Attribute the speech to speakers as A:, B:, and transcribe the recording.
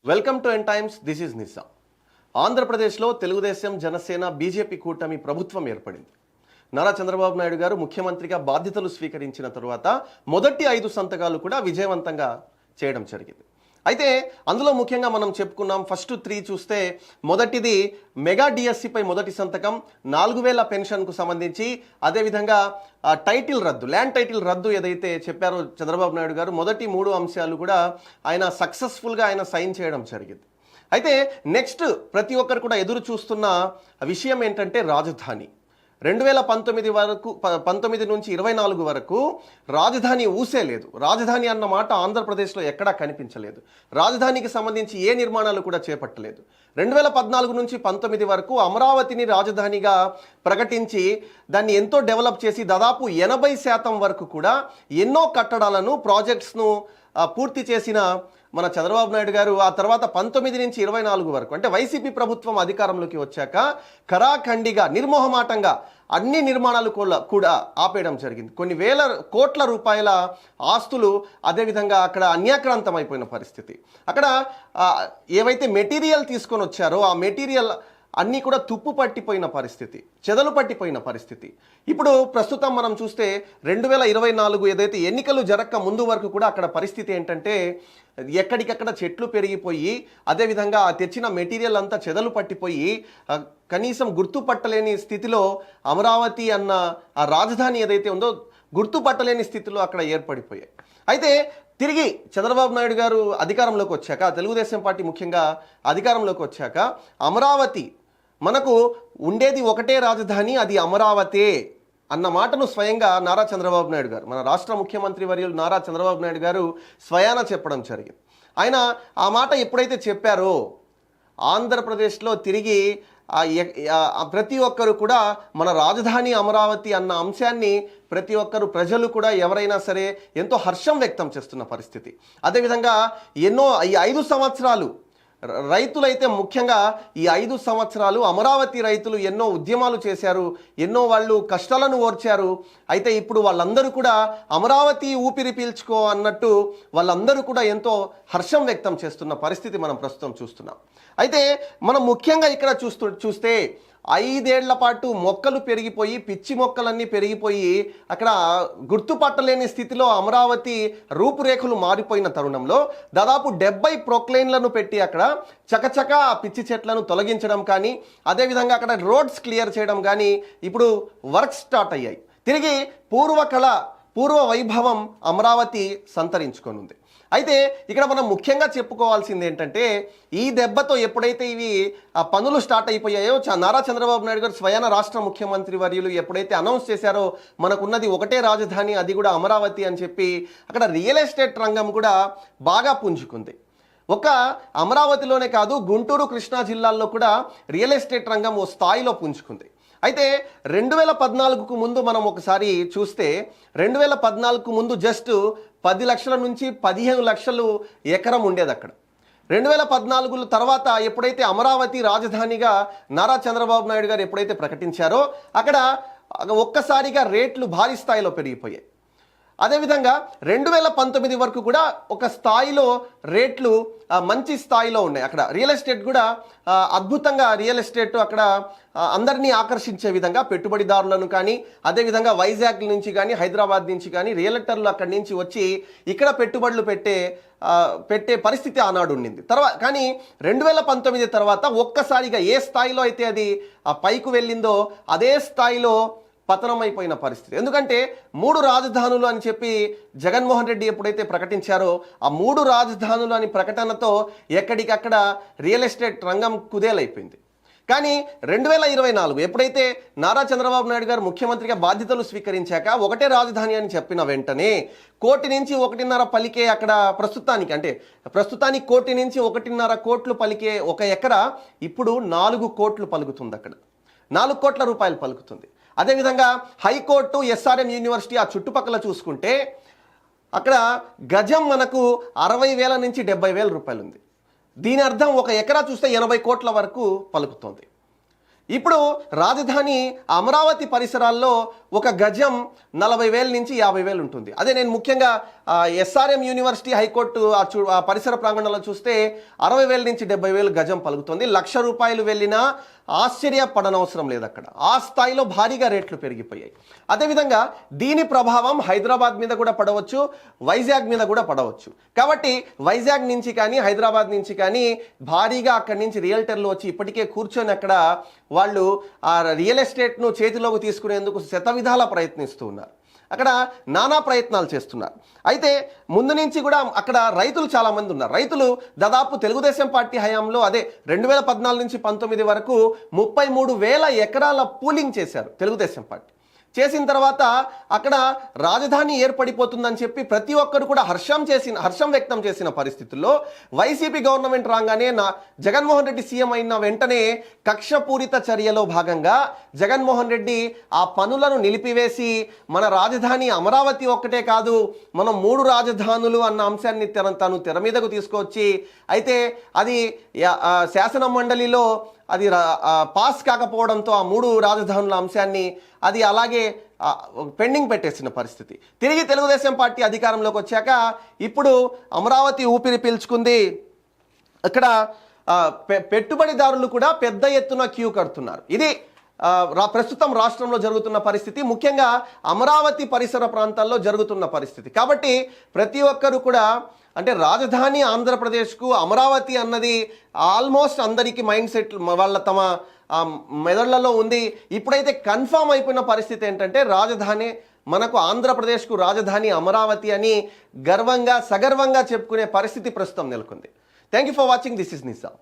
A: Welcome to N Times. This is Nija. ఆంధ్రప్రదేశ్లో Telugu Desam, Janasena, BJP కూటమి ప్రభుత్వం ఏర్పడింది. నారా చంద్రబాబు నాయుడు గారు ముఖ్యమంత్రిగా బాధ్యతలు స్వీకరించిన తరువాత మొదటి 5 సంతకాలు కూడా విజయవంతంగా చేయడం జరిగింది. అయితే అందులో ముఖ్యంగా మనం చెప్పుకున్నాం, ఫస్ట్ 3 చూస్తే మొదటిది మెగా డిఎస్సిపై మొదటి సంతకం, 4000 పెన్షన్కు సంబంధించి, అదేవిధంగా టైటిల్ రద్దు, ల్యాండ్ టైటిల్ రద్దు ఏదైతే చెప్పారో చంద్రబాబు నాయుడు గారు, మొదటి 3 అంశాలు కూడా ఆయన సక్సెస్ఫుల్గా ఆయన సైన్ చేయడం జరిగింది. అయితే నెక్స్ట్ ప్రతి ఒక్కరు కూడా ఎదురు చూస్తున్న విషయం ఏంటంటే రాజధాని. 2019 వరకు 19 నుంచి 24 వరకు రాజధాని ఊసే లేదు. రాజధాని అన్న మాట ఆంధ్రప్రదేశ్లో ఎక్కడా కనిపించలేదు. రాజధానికి సంబంధించి ఏ నిర్మాణాలు కూడా చేపట్టలేదు. 2014 నుంచి 19 వరకు అమరావతిని రాజధానిగా ప్రకటించి దాన్ని ఎంతో డెవలప్ చేసి దాదాపు 80% వరకు కూడా ఎన్నో కట్టడాలను, ప్రాజెక్ట్స్ను పూర్తి చేసిన మన చంద్రబాబు నాయుడు గారు ఆ తర్వాత 19 నుంచి 24 వరకు అంటే వైసీపీ ప్రభుత్వం అధికారంలోకి వచ్చాక ఖరాఖండిగా, నిర్మోహమాటంగా అన్ని నిర్మాణాలు కూడా ఆపేయడం జరిగింది. కొన్ని వేల కోట్ల రూపాయల ఆస్తులు అదేవిధంగా అక్కడ అన్యాక్రాంతం అయిపోయిన పరిస్థితి. అక్కడ ఏవైతే మెటీరియల్ తీసుకొని వచ్చారో ఆ మెటీరియల్ అన్నీ కూడా తుప్పు పట్టిపోయిన పరిస్థితి, చెదలు పట్టిపోయిన పరిస్థితి. ఇప్పుడు ప్రస్తుతం మనం చూస్తే 2024 ఏదైతే ఎన్నికలు జరగక ముందు వరకు కూడా అక్కడ పరిస్థితి ఏంటంటే ఎక్కడికక్కడ చెట్లు పెరిగిపోయి, అదేవిధంగా తెచ్చిన మెటీరియల్ అంతా చెదలు పట్టిపోయి కనీసం గుర్తుపట్టలేని స్థితిలో అమరావతి అన్న ఆ రాజధాని ఏదైతే ఉందో గుర్తుపట్టలేని స్థితిలో అక్కడ ఏర్పడిపోయాయి. అయితే తిరిగి చంద్రబాబు నాయుడు గారు అధికారంలోకి వచ్చాక, తెలుగుదేశం పార్టీ ముఖ్యంగా అధికారంలోకి వచ్చాక అమరావతి మనకు ఉండేది ఒకటే రాజధాని, అది అమరావతే అన్న మాటను స్వయంగా నారా చంద్రబాబు నాయుడు గారు, మన రాష్ట్ర ముఖ్యమంత్రి వర్యులు నారా చంద్రబాబు నాయుడు గారు స్వయాన చెప్పడం జరిగింది. ఆయన ఆ మాట ఎప్పుడైతే చెప్పారో ఆంధ్రప్రదేశ్లో తిరిగి ప్రతి ఒక్కరు కూడా మన రాజధాని అమరావతి అన్న అంశాన్ని ప్రతి ఒక్కరు ప్రజలు కూడా ఎవరైనా సరే ఎంతో హర్షం వ్యక్తం చేస్తున్న పరిస్థితి. అదేవిధంగా ఎన్నో ఈ 5 సంవత్సరాలు రైతులైతే ముఖ్యంగా ఈ 5 సంవత్సరాలు అమరావతి రైతులు ఎన్నో ఉద్యమాలు చేశారు, ఎన్నో వాళ్ళు కష్టాలను ఓర్చారు. అయితే ఇప్పుడు వాళ్ళందరూ కూడా అమరావతి ఊపిరి పీల్చుకో అన్నట్టు వాళ్ళందరూ కూడా ఎంతో హర్షం వ్యక్తం చేస్తున్న పరిస్థితి మనం ప్రస్తుతం చూస్తున్నాం. అయితే మనం ముఖ్యంగా ఇక్కడ చూస్తే 5 ఏళ్ల పాటు మొక్కలు పెరిగిపోయి, పిచ్చి మొక్కలన్నీ పెరిగిపోయి అక్కడ గుర్తుపట్టలేని స్థితిలో అమరావతి రూపురేఖలు మారిపోయిన తరుణంలో దాదాపు 70 ప్రొక్లైన్లను పెట్టి అక్కడ చకచక పిచ్చి చెట్లను తొలగించడం కానీ, అదేవిధంగా అక్కడ రోడ్స్ క్లియర్ చేయడం కానీ ఇప్పుడు వర్క్ స్టార్ట్ అయ్యాయి. తిరిగి పూర్వ వైభవం అమరావతి సంతరించుకొనుంది. అయితే ఇక్కడ మనం ముఖ్యంగా చెప్పుకోవాల్సింది ఏంటంటే ఈ దెబ్బతో ఎప్పుడైతే ఇవి పనులు స్టార్ట్ అయిపోయాయో నారా చంద్రబాబు నాయుడు గారు స్వయాన రాష్ట్ర ముఖ్యమంత్రి వర్యులు ఎప్పుడైతే అనౌన్స్ చేశారో మనకున్నది ఒకటే రాజధాని, అది కూడా అమరావతి అని చెప్పి అక్కడ రియల్ ఎస్టేట్ రంగం కూడా బాగా పుంజుకుంది. ఒక అమరావతిలోనే కాదు, గుంటూరు, కృష్ణా జిల్లాల్లో కూడా రియల్ ఎస్టేట్ రంగం ఓ స్థాయిలో పుంజుకుంది. అయితే 2014కు ముందు మనం ఒకసారి చూస్తే 2014కు ముందు జస్ట్ 10 లక్షల నుంచి 15 లక్షలు ఎకరం ఉండేది అక్కడ. 2014 తర్వాత ఎప్పుడైతే అమరావతి రాజధానిగా నారా చంద్రబాబు నాయుడు గారు ఎప్పుడైతే ప్రకటించారో అక్కడ ఒక్కసారిగా రేట్లు భారీ స్థాయిలో పెరిగిపోయాయి. అదేవిధంగా 2019 వరకు కూడా ఒక స్థాయిలో రేట్లు మంచి స్థాయిలో ఉన్నాయి. అక్కడ రియల్ ఎస్టేట్ కూడా అద్భుతంగా, రియల్ ఎస్టేట్ అక్కడ అందరినీ ఆకర్షించే విధంగా పెట్టుబడిదారులను కానీ, అదేవిధంగా వైజాగ్ నుంచి కానీ, హైదరాబాద్ నుంచి కానీ రియల్టర్లు అక్కడి నుంచి వచ్చి ఇక్కడ పెట్టుబడులు పెట్టే పరిస్థితి ఆనాడు ఉండింది. కానీ 2019 తర్వాత ఒక్కసారిగా ఏ స్థాయిలో అయితే అది పైకి వెళ్ళిందో అదే స్థాయిలో పతనమైపోయిన పరిస్థితి. ఎందుకంటే 3 రాజధానులు అని చెప్పి జగన్మోహన్ రెడ్డి ఎప్పుడైతే ప్రకటించారో ఆ 3 రాజధానులు అని ప్రకటనతో ఎక్కడికక్కడ రియల్ ఎస్టేట్ రంగం కుదేలైపోయింది. కానీ 2024 ఎప్పుడైతే నారా చంద్రబాబు నాయుడు గారు ముఖ్యమంత్రిగా బాధ్యతలు స్వీకరించాక ఒకటే రాజధాని అని చెప్పిన వెంటనే 1 కోటి నుంచి 1.5 పలికే అక్కడ ప్రస్తుతానికి 1 కోటి నుంచి 1.5 కోట్లు పలికే ఒక ఎకరా ఇప్పుడు 4 కోట్లు పలుకుతుంది. అక్కడ 4 కోట్ల రూపాయలు పలుకుతుంది. అదేవిధంగా హైకోర్టు, SRM యూనివర్సిటీ ఆ చుట్టుపక్కల చూసుకుంటే అక్కడ గజం మనకు 60,000 నుంచి 70,000 రూపాయలు ఉంది. దీని అర్థం ఒక ఎకరా చూస్తే 80 కోట్ల వరకు పలుకుతుంది. ఇప్పుడు రాజధాని అమరావతి పరిసరాల్లో ఒక గజం 40,000 నుంచి 50,000 ఉంటుంది. అదే నేను ముఖ్యంగా SRM యూనివర్సిటీ హైకోర్టు ఆ పరిసర ప్రాంగణంలో చూస్తే 60,000 నుంచి 70,000 గజం పలుకుతుంది. ₹1,00,000 వెళ్ళినా ఆశ్చర్యపడనవసరం లేదు. అక్కడ ఆ స్థాయిలో భారీగా రేట్లు పెరిగిపోయాయి. అదేవిధంగా దీని ప్రభావం హైదరాబాద్ మీద కూడా పడవచ్చు, వైజాగ్ మీద కూడా పడవచ్చు. కాబట్టి వైజాగ్ నుంచి కానీ హైదరాబాద్ నుంచి కానీ భారీగా అక్కడి నుంచి రియల్టర్లు వచ్చి ఇప్పటికే కూర్చొని అక్కడ వాళ్ళు ఆ రియల్ ఎస్టేట్ను చేతిలోకి తీసుకునేందుకు శతవిధాల ప్రయత్నిస్తూ ఉన్నారు. అక్కడ నానా ప్రయత్నాలు చేస్తున్నారు. అయితే ముందు నుంచి కూడా అక్కడ రైతులు చాలామంది ఉన్నారు. రైతులు దాదాపు తెలుగుదేశం పార్టీ హయాంలో అదే 2014 నుంచి 19 వరకు 33,000 ఎకరాల పూలింగ్ చేశారు తెలుగుదేశం పార్టీ. చేసిన తర్వాత అక్కడ రాజధాని ఏర్పడిపోతుందని చెప్పి ప్రతి ఒక్కరు కూడా హర్షం వ్యక్తం చేసిన పరిస్థితుల్లో వైసీపీ గవర్నమెంట్ రాగానే జగన్మోహన్ రెడ్డి సీఎం అయిన వెంటనే కక్షపూరిత చర్యలో భాగంగా జగన్మోహన్ రెడ్డి ఆ పనులను నిలిపివేసి మన రాజధాని అమరావతి ఒక్కటే కాదు, మనం 3 రాజధానులు అన్న అంశాన్ని తను తెర మీదకు తీసుకొచ్చి, అయితే అది శాసన మండలిలో అది పాస్ కాకపోవడంతో ఆ 3 రాజధానుల అంశాన్ని అది అలాగే పెండింగ్ పెట్టేసిన పరిస్థితి. తిరిగి తెలుగుదేశం పార్టీ అధికారంలోకి వచ్చాక ఇప్పుడు అమరావతి ఊపిరి పీల్చుకుంది. ఇక్కడ పెట్టుబడిదారులు కూడా పెద్ద ఎత్తున క్యూ కడుతున్నారు. ఇది ప్రస్తుతం రాష్ట్రంలో జరుగుతున్న పరిస్థితి, ముఖ్యంగా అమరావతి పరిసర ప్రాంతాల్లో జరుగుతున్న పరిస్థితి. కాబట్టి ప్రతి ఒక్కరు కూడా అంటే రాజధాని ఆంధ్రప్రదేశ్కు అమరావతి అన్నది ఆల్మోస్ట్ అందరికీ మైండ్ సెట్ వాళ్ళ తమ మెదళ్లలో ఉంది. ఇప్పుడైతే కన్ఫామ్ అయిపోయిన పరిస్థితి ఏంటంటే రాజధాని మనకు ఆంధ్రప్రదేశ్కు రాజధాని అమరావతి అని సగర్వంగా చెప్పుకునే పరిస్థితి ప్రస్తుతం నెలకొంది. Thank you for watching. This is Nisa.